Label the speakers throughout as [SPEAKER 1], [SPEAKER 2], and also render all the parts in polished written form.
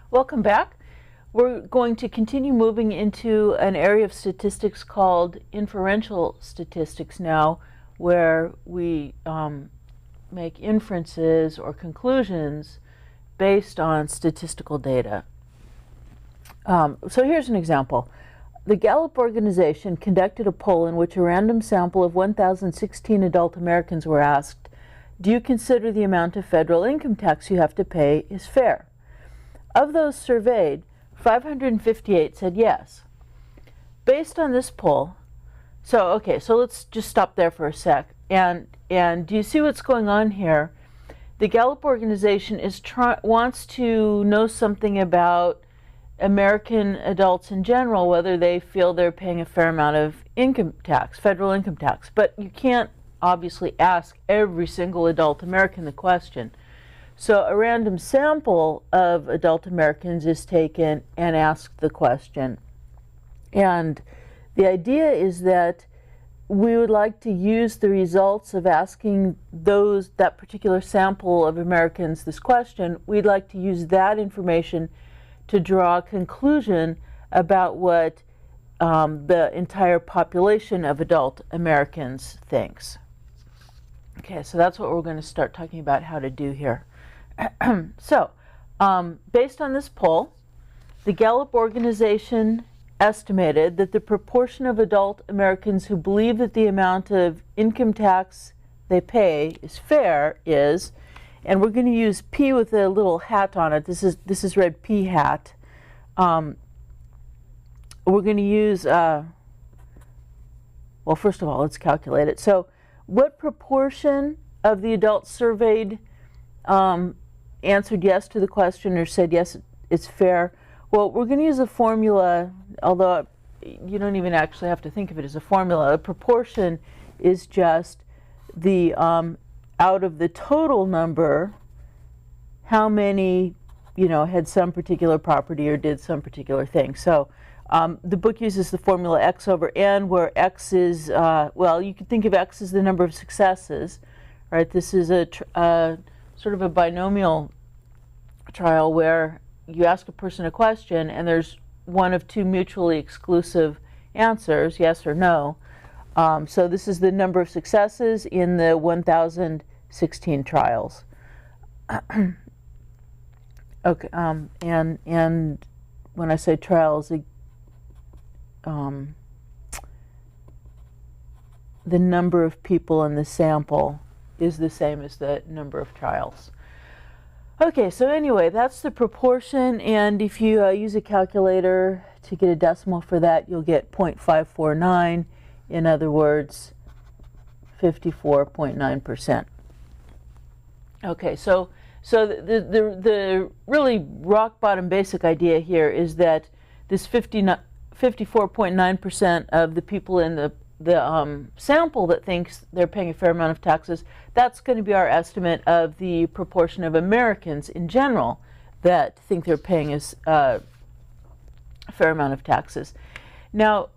[SPEAKER 1] Welcome back. We're going to continue moving into an area of statistics called inferential statistics now, where we make inferences or conclusions based on statistical data. So here's an example. The Gallup organization conducted a poll in which a random sample of 1,016 adult Americans were asked, "Do you consider the amount of federal income tax you have to pay is fair?" Of those surveyed, 558 said yes. Based on this poll, so let's just stop there for a sec. And do you see what's going on here? The Gallup organization wants to know something about American adults in general, whether they feel they're paying a fair amount of income tax, federal income tax. But you can't obviously ask every single adult American the question. So a random sample of adult Americans is taken and asked the question. And the idea is that we would like to use the results of asking that particular sample of Americans this question. We'd like to use that information to draw a conclusion about what the entire population of adult Americans thinks. Okay, so that's what we're going to start talking about how to do here. So, based on this poll, the Gallup organization estimated that the proportion of adult Americans who believe that the amount of income tax they pay is fair is, and we're going to use P with a little hat on it. This is read P hat. We're going to use, well, first of all, let's calculate it. So, what proportion of the adults surveyed answered yes to the question or said yes, it's fair? Well, we're going to use a formula, although you don't even actually have to think of it as a formula. A proportion is just the out of the total number, how many had some particular property or did some particular thing. So the book uses the formula X over N, where X is, well, you could think of X as the number of successes, right? This is a sort of a binomial trial where you ask a person a question and there's one of two mutually exclusive answers, yes or no. So this is the number of successes in the 1,016 trials. Okay, and when I say trials, the number of people in the sample is the same as the number of trials. Okay, so anyway, that's the proportion, and if you use a calculator to get a decimal for that, you'll get 0.549, in other words, 54.9%. Okay, so the really rock bottom basic idea here is that this 54.9% of the people in the sample that thinks they're paying a fair amount of taxes, that's going to be our estimate of the proportion of Americans in general that think they're paying a fair amount of taxes. Now,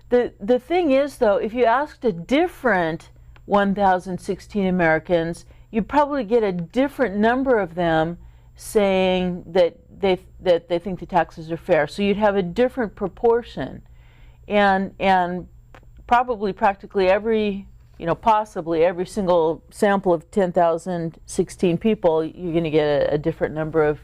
[SPEAKER 1] the thing is, though, if you asked a different 1,016 Americans, you'd probably get a different number of them saying that they think the taxes are fair. So you'd have a different proportion, and probably practically every, possibly every single sample of 10,016 people, you're going to get a different number of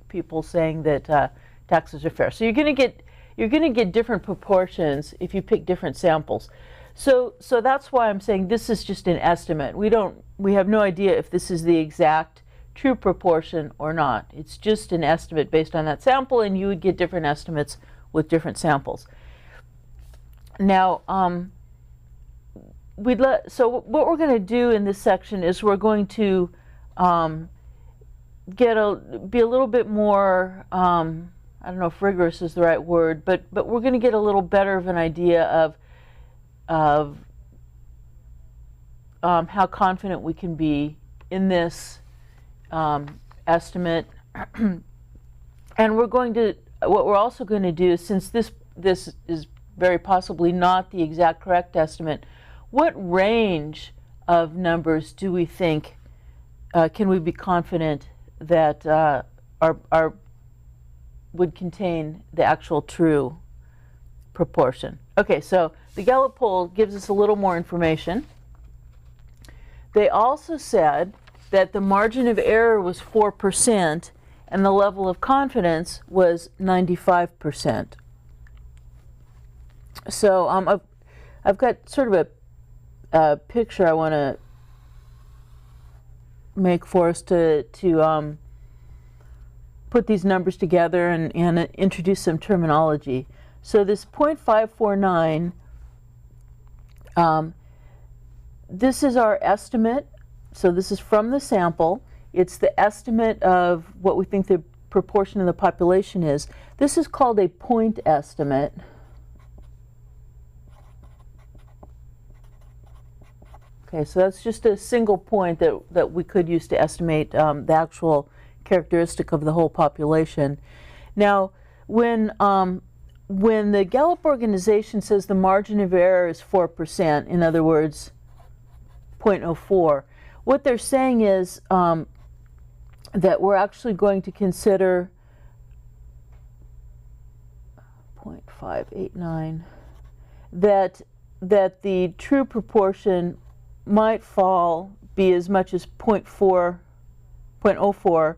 [SPEAKER 1] people saying that taxes are fair. So you're going to get different proportions if you pick different samples. So that's why I'm saying this is just an estimate. We have no idea if this is the exact true proportion or not. It's just an estimate based on that sample, and you would get different estimates with different samples. Now, so what we're going to do in this section is we're going to be a little bit more, I don't know if rigorous is the right word, but we're going to get a little better of an idea of how confident we can be in this estimate. And what we're also going to do, since this is very possibly not the exact correct estimate, what range of numbers do we think can we be confident that would contain the actual true proportion. Okay, so the Gallup poll gives us a little more information. They also said that the margin of error was 4% and the level of confidence was 95%. So I've got sort of a picture I want to make for us to put these numbers together and introduce some terminology. So this 0.549, this is our estimate. So this is from the sample. It's the estimate of what we think the proportion of the population is. This is called a point estimate. Okay, so that's just a single point that we could use to estimate the actual characteristic of the whole population. Now, when the Gallup organization says the margin of error is 4%, in other words, 0.04, what they're saying is that we're actually going to consider 0.589, that the true proportion might be as much as 0.04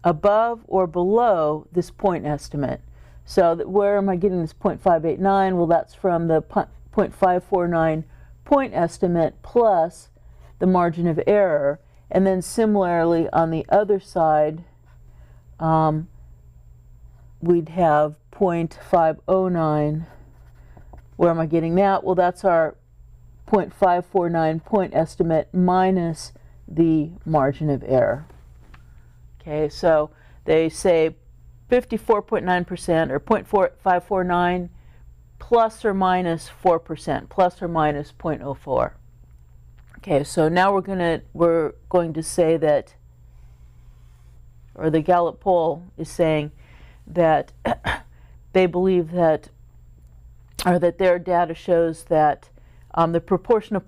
[SPEAKER 1] above or below this point estimate. So where am I getting this 0.589? Well, that's from the 0.549 point estimate plus the margin of error. And then similarly on the other side, we'd have 0.509. Where am I getting that? Well, that's our 0.549 point estimate minus the margin of error. Okay, so they say 54.9% or 0.549 plus or minus 4%, plus or minus 0.04. Okay, so now we're going to say that, or the Gallup poll is saying that they believe that, or that their data shows that the proportion of the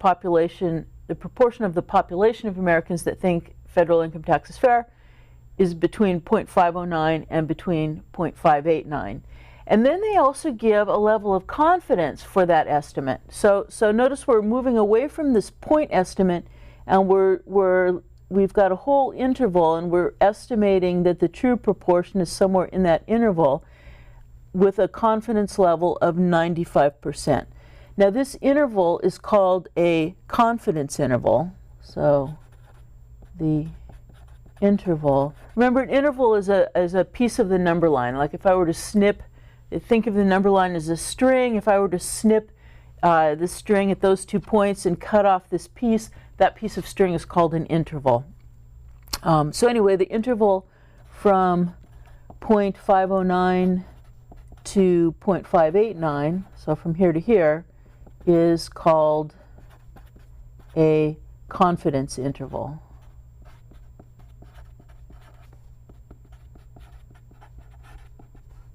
[SPEAKER 1] population of Americans that think federal income tax is fair is between 0.509 and between 0.589. And then they also give a level of confidence for that estimate. So notice we're moving away from this point estimate, and we've got a whole interval, and we're estimating that the true proportion is somewhere in that interval with a confidence level of 95%. Now this interval is called a confidence interval. So the interval, remember an interval is a piece of the number line. Like if I were to snip, think of the number line as a string. If I were to snip this string at those 2 points and cut off this piece, that piece of string is called an interval. So anyway, the interval from 0.509 to 0.589, so from here to here, is called a confidence interval.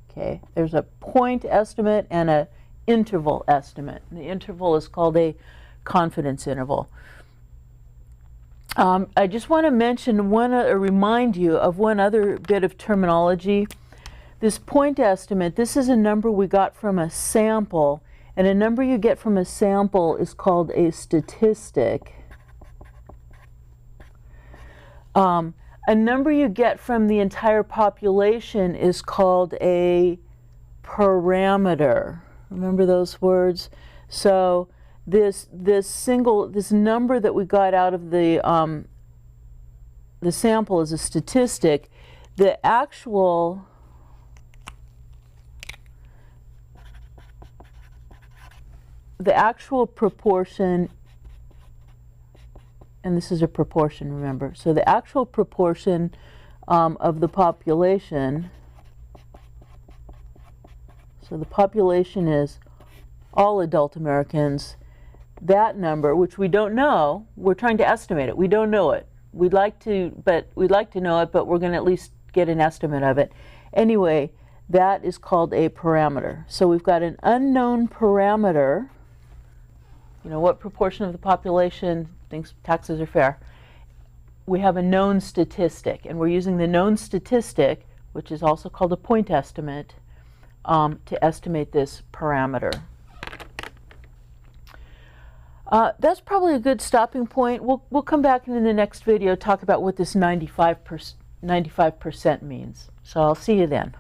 [SPEAKER 1] Okay, there's a point estimate and an interval estimate. The interval is called a confidence interval. I just want to mention remind you of one other bit of terminology. This point estimate, this is a number we got from a sample, and a number you get from a sample is called a statistic. A number you get from the entire population is called a parameter. Remember those words? So this number that we got out of the sample is a statistic. The actual proportion, and this is a proportion, remember. So the actual proportion of the population, so the population is all adult Americans. That number, which we don't know, we're trying to estimate it. We don't know it. We'd like to know it, but we're going to at least get an estimate of it. Anyway, that is called a parameter. So we've got an unknown parameter. You know, what proportion of the population thinks taxes are fair? we have a known statistic, and we're using the known statistic, which is also called a point estimate, to estimate this parameter. That's probably a good stopping point. We'll come back in the next video, talk about what this 95% means. So I'll see you then.